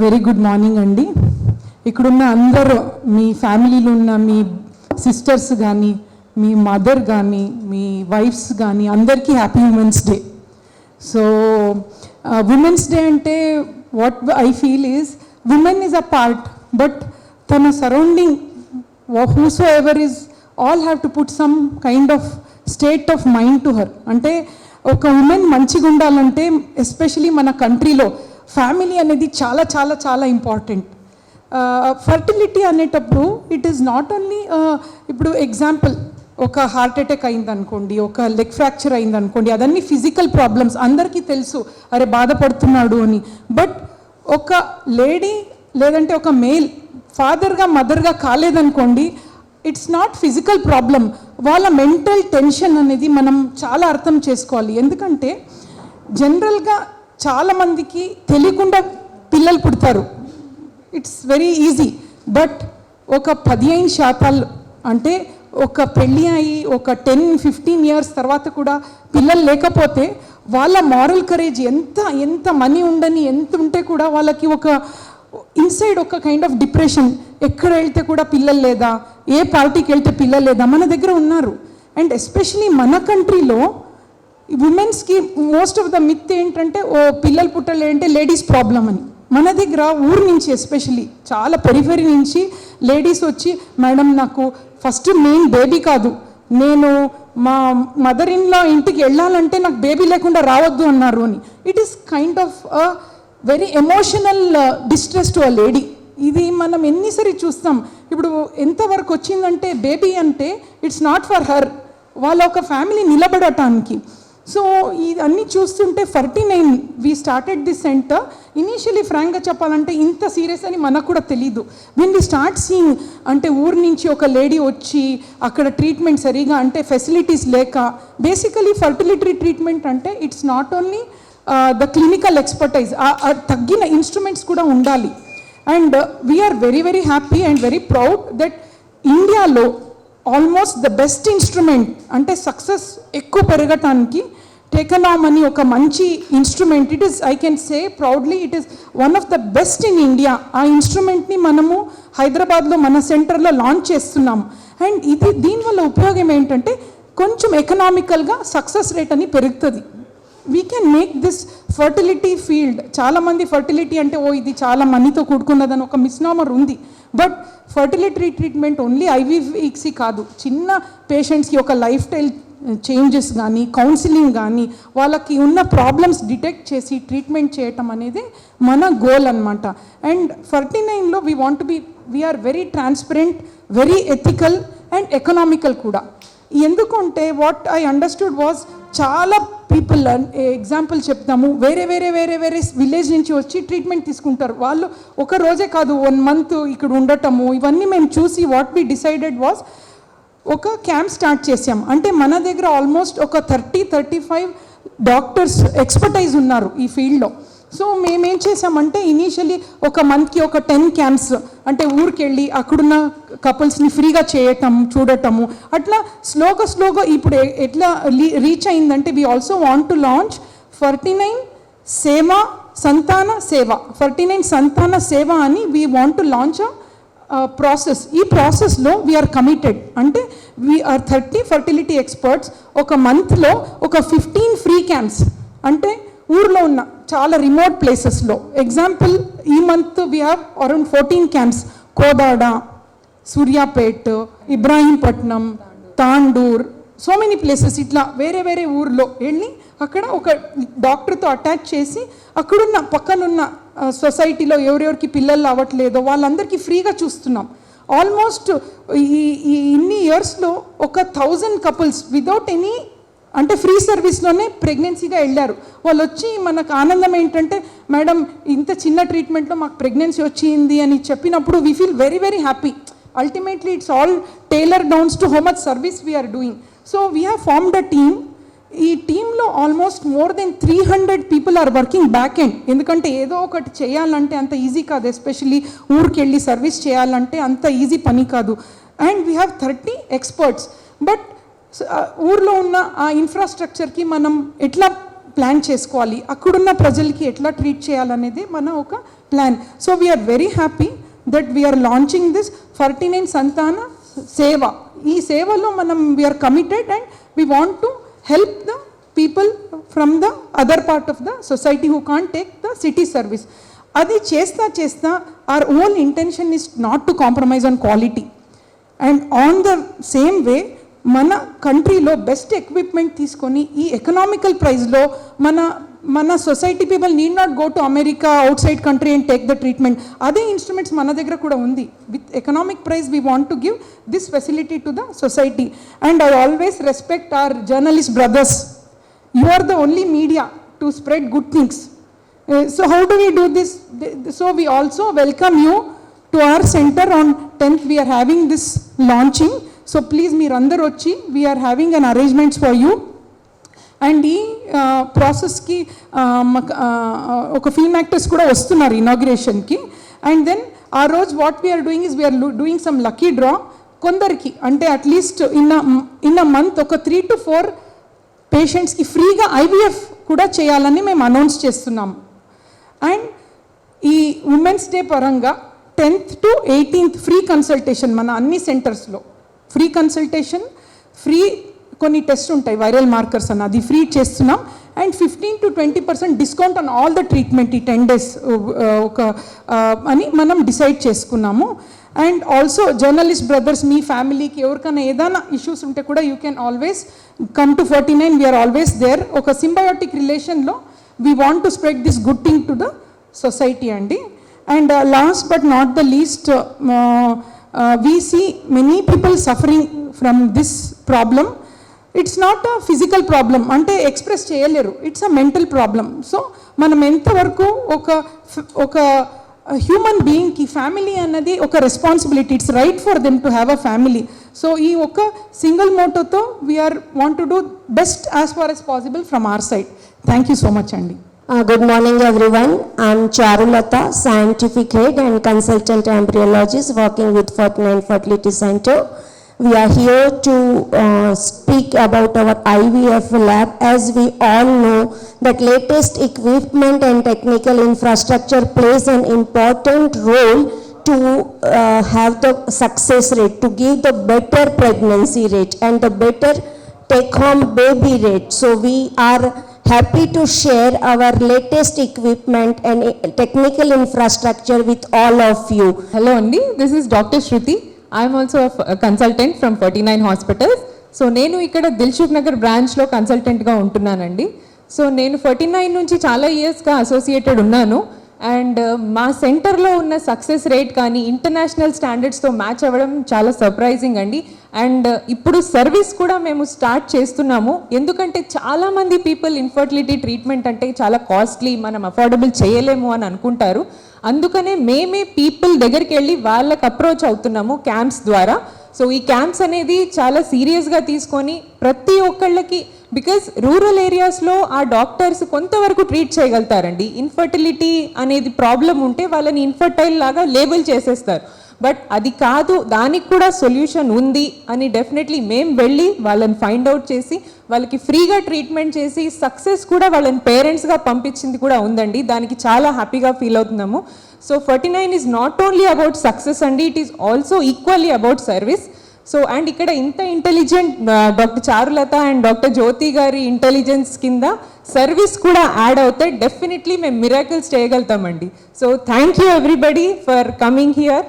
Very good morning అండి. ఇక్కడున్న అందరూ మీ ఫ్యామిలీలో ఉన్న మీ సిస్టర్స్ కానీ, మీ మదర్ కానీ, మీ వైఫ్స్ కానీ అందరికీ happy women's day. So women's day అంటే what I feel is women is a part, but తన surrounding whosoever is all have to put some kind of state of mind to her. అంటే ఒక women మంచిగా ఉండాలంటే especially మన కంట్రీలో family అనేది చాలా చాలా చాలా ఇంపార్టెంట్. ఫర్టిలిటీ అనేటప్పుడు ఇట్ ఈస్ నాట్ ఓన్లీ ఇప్పుడు ఎగ్జాంపుల్ ఒక హార్ట్ అటాక్ అయిందనుకోండి, ఒక లెగ్ ఫ్రాక్చర్ అయిందనుకోండి, అదన్నీ ఫిజికల్ ప్రాబ్లమ్స్ అందరికీ తెలుసు, అరే బాధపడుతున్నాడు అని. బట్ ఒక లేడీ లేదంటే ఒక మేల్ ఫాదర్గా మదర్గా కాలేదనుకోండి, ఇట్స్ నాట్ ఫిజికల్ ప్రాబ్లం, వాళ్ళ మెంటల్ టెన్షన్ అనేది మనం చాలా అర్థం చేసుకోవాలి. ఎందుకంటే జనరల్గా చాలామందికి తెలియకుండా పిల్లలు పుడతారు, ఇట్స్ వెరీ ఈజీ. బట్ ఒక 15% అంటే ఒక పెళ్ళి అయ్యి ఒక 10-15 ఇయర్స్ తర్వాత కూడా పిల్లలు లేకపోతే వాళ్ళ మారల్ కరేజ్ ఎంత మనీ ఉండని ఎంత ఉంటే కూడా వాళ్ళకి ఒక ఇన్సైడ్ ఒక కైండ్ ఆఫ్ డిప్రెషన్, ఎక్కడ వెళ్తే కూడా పిల్లలు లేదా, ఏ పార్టీకి వెళ్తే పిల్లలు లేదా, మన దగ్గర ఉన్నారు. అండ్ ఎస్పెషలీ మన కంట్రీలో ఉమెన్స్కి మోస్ట్ ఆఫ్ ద మిత్ ఏంటంటే ఓ పిల్లలు పుట్టలే అంటే లేడీస్ ప్రాబ్లం అని. మన దగ్గర ఊరు నుంచి ఎస్పెషలీ చాలా పెరిఫెరీ నుంచి లేడీస్ వచ్చి, మేడం నాకు ఫస్ట్ మెయిన్ బేబీ కాదు, నేను మా మదర్ ఇన్లా ఇంటికి వెళ్ళాలంటే నాకు బేబీ లేకుండా రావద్దు అన్నారు అని. It is kind of very emotional distress to a lady. ఇది మనం ఎన్నిసారి చూస్తాం. ఇప్పుడు ఎంతవరకు వచ్చిందంటే బేబీ అంటే ఇట్స్ నాట్ ఫర్ హర్, వాళ్ళ ఒక ఫ్యామిలీ నిలబడటానికి. సో ఇవన్నీ చూస్తుంటే 49 we started this centre. Initially ఫ్రాంక్గా చెప్పాలంటే ఇంత సీరియస్ అని మనకు కూడా తెలీదు. వెన్ వీ స్టార్ట్ సీయింగ్ అంటే ఊరు నుంచి ఒక లేడీ వచ్చి అక్కడ ట్రీట్మెంట్ సరిగా అంటే ఫెసిలిటీస్ లేక, బేసికలీ ఫర్టిలిటీ ట్రీట్మెంట్ అంటే it's not only the clinical expertise, తగ్గిన ఇన్స్ట్రుమెంట్స్ కూడా ఉండాలి. And we are very very happy and very proud that ఇండియాలో ఆల్మోస్ట్ ద బెస్ట్ ఇన్స్ట్రుమెంట్ అంటే సక్సెస్ ఎక్కువ పెరగటానికి టెకనామ్ అని ఒక మంచి instrument, it is I can say proudly it is one of the best in India. ఆ ఇన్స్ట్రుమెంట్ని మనము హైదరాబాద్లో మన సెంటర్లో లాంచ్ చేస్తున్నాము. అండ్ దీనివల్ల ఉపయోగం ఏంటంటే కొంచెం ఎకనామికల్గా సక్సెస్ రేట్ అని పెరుగుతుంది. We can make this fertility field. చాలామంది ఫర్టిలిటీ అంటే ఓ ఇది చాలా మనీతో కూడుకున్నదని ఒక మిస్నామర్ ఉంది. బట్ ఫర్టిలిటీ ట్రీట్మెంట్ ఓన్లీ ఐవీఎఫ్సి కాదు, చిన్న పేషెంట్స్కి ఒక లైఫ్ స్టైల్ చేంజెస్ కానీ, కౌన్సిలింగ్ కానీ, వాళ్ళకి ఉన్న ప్రాబ్లమ్స్ డిటెక్ట్ చేసి ట్రీట్మెంట్ చేయటం అనేది మన గోల్ అనమాట. అండ్ 49లో we are very transparent, very ethical and economical కూడా. ఎందుకంటే వాట్ ఐ అండర్స్టూడ్ వాజ్ చాలా పీపుల్, ఎగ్జాంపుల్ చెప్తాము, వేరే విలేజ్ నుంచి వచ్చి ట్రీట్మెంట్ తీసుకుంటారు. వాళ్ళు ఒక రోజే కాదు 1 month ఇక్కడ ఉండటము, ఇవన్నీ మేము చూసి వాట్ వి డిసైడెడ్ వాజ్ ఒక క్యాంప్ స్టార్ట్ చేసాం. అంటే మన దగ్గర ఆల్మోస్ట్ ఒక 30-35 డాక్టర్స్ ఎక్స్పర్టైజ్ ఉన్నారు ఈ ఫీల్డ్లో. సో మేమేం చేసామంటే ఇనీషియలీ ఒక మంత్కి ఒక 10 క్యాంప్స్ అంటే ఊరికి వెళ్ళి అక్కడున్న కపుల్స్ని ఫ్రీగా చూడటము, అట్లా స్లోగా ఇప్పుడు ఎట్లా రీచ్ అయిందంటే we also want to launch 49 సంతాన సేవ అని we want to launch process. ఈ ప్రాసెస్లో వీఆర్ కమిటెడ్. అంటే వీఆర్ 30 ఫర్టిలిటీ ఎక్స్పర్ట్స్ ఒక మంత్లో ఒక 15 ఫ్రీ క్యాంప్స్ అంటే ఊర్లో ఉన్న చాలా రిమోట్ ప్లేసెస్లో. ఎగ్జాంపుల్ ఈ month we have around 14 camps, Kodad, Suryapet, Ibrahimpatnam, Tandur, so many places. ఇట్లా వేరే ఊర్లో వెళ్ళి అక్కడ ఒక డాక్టర్తో అటాచ్ చేసి అక్కడున్న పక్కనున్న సొసైటీలో ఎవరెవరికి పిల్లలు అవ్వట్లేదో వాళ్ళందరికీ ఫ్రీగా చూస్తున్నాం. ఆల్మోస్ట్ ఇన్ని ఇయర్స్లో ఒక 1000 కపుల్స్ వితౌట్ ఎనీ అంటే ఫ్రీ సర్వీస్లోనే ప్రెగ్నెన్సీగా వెళ్ళారు. వాళ్ళు వచ్చి మనకు ఆనందం ఏంటంటే మేడం ఇంత చిన్న ట్రీట్మెంట్లో మాకు ప్రెగ్నెన్సీ వచ్చింది అని చెప్పినప్పుడు we feel very very happy. Ultimately it's all tailor downs to how much service we are doing. So we have formed a team. ఈ టీంలో almost more than 300 people are working back end. ఎందుకంటే ఏదో ఒకటి చేయాలంటే అంత ఈజీ కాదు, especially ఊరికి వెళ్ళి సర్వీస్ చేయాలంటే అంత ఈజీ పని కాదు. And we have 30 experts. But ఊర్లో ఉన్న ఆ ఇన్ఫ్రాస్ట్రక్చర్కి మనం ఎట్లా ప్లాన్ చేసుకోవాలి, అక్కడున్న ప్రజలకి ఎట్లా ట్రీట్ చేయాలనేది మన ఒక plan. So we are very happy that we are launching this 49 సంతాన సేవ. ఈ సేవలో మనం we are committed and we want to help the people from the other part of the society who can't take the city service. అది చేస్తా our whole intention is not to compromise on quality. And on the same way, మన కంట్రీలో best equipment తీసుకొని ఈ economical ప్రైస్లో మన society people need not go to America, outside country and take the treatment. అదే instruments మన దగ్గర కూడా ఉంది. With economic price we want to give this facility to the society. And I always respect our journalist brothers. You are the only media to spread good things. So how do we do this? So we also welcome you to our center on 10th. We are having this launching. So please meerandaru vachi, we are having an arrangements for you. And ee process ki oka film actors kuda vastunnaru inauguration ki. And then our roj what we are doing is we are doing some lucky draw. Kondariki ante at least in a month oka 3 to 4 patients ki free ga IVF kuda cheyalani mem announce chestunnam. And ఈ women's day పరంగా 10th to 18th free consultation మన అన్ని సెంటర్స్లో. Free consultation, free కొన్ని test ఉంటాయి, viral markers అన్న, అది free చేస్తున్నాం. And 15 to 20% discount on all the treatment ఈ 10 days ఒక అని మనం డిసైడ్ చేసుకున్నాము. అండ్ ఆల్సో జర్నలిస్ట్ బ్రదర్స్, మీ ఫ్యామిలీకి ఎవరికైనా ఏదైనా ఇష్యూస్ ఉంటే కూడా you can always come to 49. We are always there. ఒక సింబయోటిక్ రిలేషన్లో we want to spread this good thing to the society andi. And last but not the least, we see many people suffering from this problem. It's not a physical problem ante express cheyaleru, it's a mental problem. So manam enta varaku oka human బీయింగ్కి family అన్నది ఒక responsibility. It's right for them to have a family. So ఈ ఒక single మోటోతో we are want to do best as far as possible from our side. Thank you so much అండి. Good morning everyone. I am Charulata, scientific head and consultant embryologist working with 49 Fertility Center. We are here to speak about our IVF lab. As we all know that latest equipment and technical infrastructure plays an important role to have the success rate, to give the better pregnancy rate and the better take home baby rate. So we are happy to share our latest equipment and technical infrastructure with all of you. Hello Andi, this is Dr. Shruti. I am also a consultant from 49 hospitals. So నేను ఇక్కడ దిల్సుఖ్ నగర్ బ్రాంచ్లో కన్సల్టెంట్గా ఉంటున్నానండి. So నేను 49 నుంచి చాలా ఇయర్స్గా associated ఉన్నాను. And మా సెంటర్లో ఉన్న సక్సెస్ రేట్ కానీ ఇంటర్నేషనల్ స్టాండర్డ్స్తో మ్యాచ్ అవ్వడం చాలా సర్ప్రైజింగ్ అండి. అండ్ ఇప్పుడు సర్వీస్ కూడా మేము స్టార్ట్ చేస్తున్నాము. ఎందుకంటే చాలామంది పీపుల్ ఇన్ఫర్టిలిటీ ట్రీట్మెంట్ అంటే చాలా కాస్ట్లీ, మనం అఫోర్డబుల్ చేయలేము అని అనుకుంటారు. అందుకనే మేమే పీపుల్ దగ్గరికి వెళ్ళి వాళ్ళకి అప్రోచ్ అవుతున్నాము క్యాంప్స్ ద్వారా. సో ఈ క్యాంప్స్ అనేది చాలా సీరియస్గా తీసుకొని ప్రతి ఒక్కళ్ళకి, బికాజ్ రూరల్ ఏరియాస్లో ఆ డాక్టర్స్ కొంతవరకు ట్రీట్ చేయగలుగుతారండి. ఇన్ఫర్టిలిటీ అనేది ప్రాబ్లం ఉంటే వాళ్ళని ఇన్ఫర్టైల్ లాగా లేబుల్ చేసేస్తారు. బట్ అది కాదు, దానికి కూడా సొల్యూషన్ ఉంది అని డెఫినెట్లీ మేము వెళ్ళి వాళ్ళని ఫైండ్ అవుట్ చేసి వాళ్ళకి ఫ్రీగా ట్రీట్మెంట్ చేసి సక్సెస్ కూడా వాళ్ళని పేరెంట్స్గా పంపించింది కూడా ఉందండి. దానికి చాలా హ్యాపీగా ఫీల్ అవుతున్నాము. So 49 is not only about success అండి, it is also equally about service. So and ఇక్కడ ఇంత intelligent doctor Charulatha and doctor Jyothi గారి ఇంటెలిజెన్స్ కింద సర్వీస్ కూడా యాడ్ అవుతాయి. డెఫినెట్లీ మేము మిరాకిల్స్ చేయగలుగుతామండి. So thank you everybody for coming here.